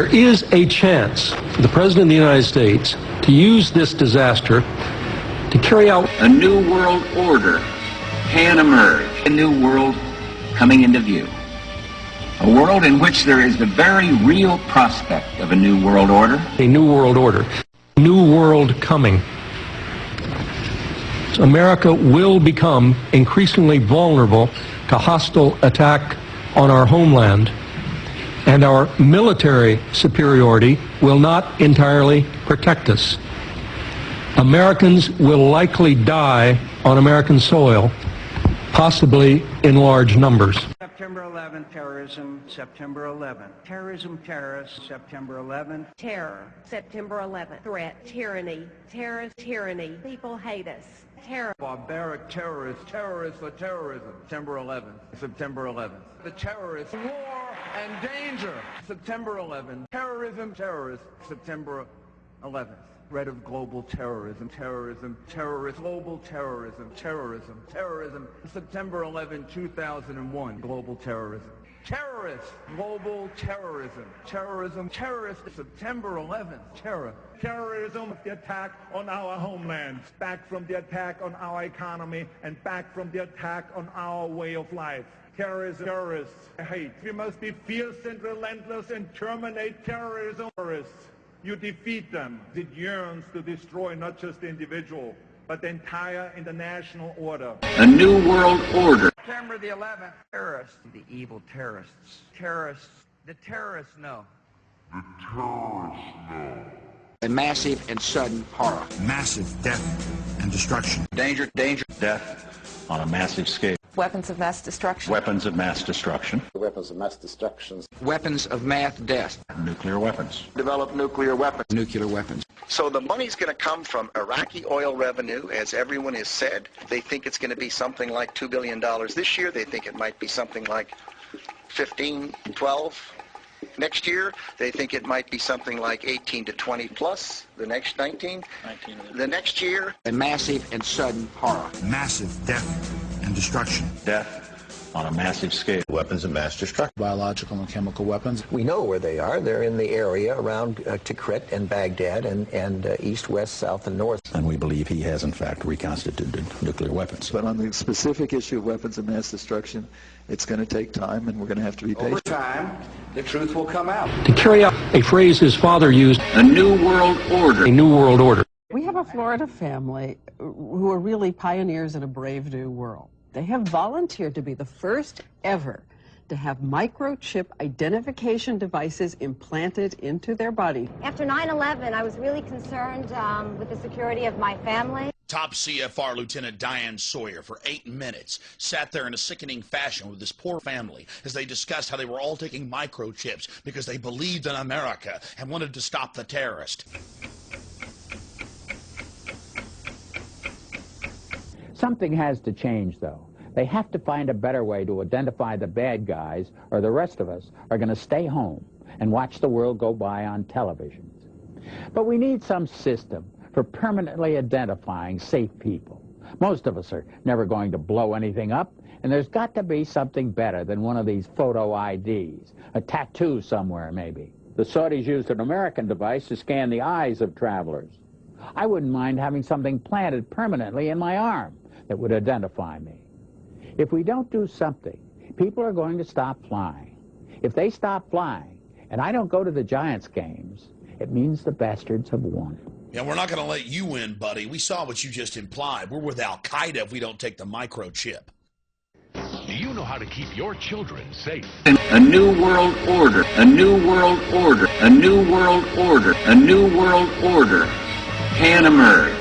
There is a chance for the President of the United States to use this disaster to carry out a new world order can emerge. A new world coming into view. A world in which there is the very real prospect of a new world order. a new world order, new world coming. So America will become increasingly vulnerable to hostile attack on our homeland, and our military superiority will not entirely protect us. Americans will likely die on American soil, possibly in large numbers. September 11th, terrorism, September 11th. Terrorism, terrorists, September 11th. Terror, September 11th. Threat, tyranny, terrorist, tyranny. People hate us. Terror. Barbaric terrorists, terrorists for terrorism, September 11th, September 11th. The terrorists, war and danger, September 11th. Terrorism, terrorists, September 11th. Threat of global terrorism, terrorism, terrorist, global terrorism, terrorism, terrorism, September 11, 2001, global terrorism. Terrorists, global terrorism, terrorism, terrorists, September 11th, terror. Terrorism, the attack on our homeland, back from the attack on our economy, and back from the attack on our way of life. Terrorism, terrorists, hate. We must be fierce and relentless and terminate terrorism. Terrorists, you defeat them. It yearns to destroy not just the individual, but the entire international order. A new world order. September the 11th, terrorists, the evil terrorists, terrorists, the terrorists know. A massive and sudden horror. Massive death and destruction. Danger, danger, death on a massive scale. Weapons of mass destruction. Weapons of mass destruction. Weapons of mass destruction. Weapons of mass death. Nuclear weapons. Develop nuclear weapons. Nuclear weapons. So the money's going to come from Iraqi oil revenue, as everyone has said. They think it's going to be something like $2 billion this year. They think it might be something like 15, 12. Next year, they think it might be something like 18 to 20 plus. The next 19. The next year. A massive and sudden horror. Massive death and destruction. Death on a massive scale. Weapons of mass destruction. Biological and chemical weapons. We know where they are. They're in the area around Tikrit and Baghdad and east, west, south, and north. And we believe he has, in fact, reconstituted nuclear weapons. But on the specific issue of weapons of mass destruction, it's going to take time, and we're going to have to be patient. Over time, the truth will come out. To carry out a phrase his father used, a new world order. a new world order. We have a Florida family who are really pioneers in a brave new world. They have volunteered to be the first ever to have microchip identification devices implanted into their body. After 9/11, I was really concerned with the security of my family. Top CFR Lieutenant Diane Sawyer for 8 minutes sat there in a sickening fashion with this poor family as they discussed how they were all taking microchips because they believed in America and wanted to stop the terrorist. Something has to change, though. They have to find a better way to identify the bad guys, or the rest of us are going to stay home and watch the world go by on televisions. But we need some system for permanently identifying safe people. Most of us are never going to blow anything up, and there's got to be something better than one of these photo IDs, a tattoo somewhere maybe. The Saudis used an American device to scan the eyes of travelers. I wouldn't mind having something planted permanently in my arm that would identify me. If we don't do something, people are going to stop flying. If they stop flying, and I don't go to the Giants games, it means the bastards have won. Yeah, we're not going to let you win, buddy. We saw what you just implied. We're with Al-Qaeda if we don't take the microchip. Do you know how to keep your children safe? A new world order. A new world order. A new world order. A new world order can emerge.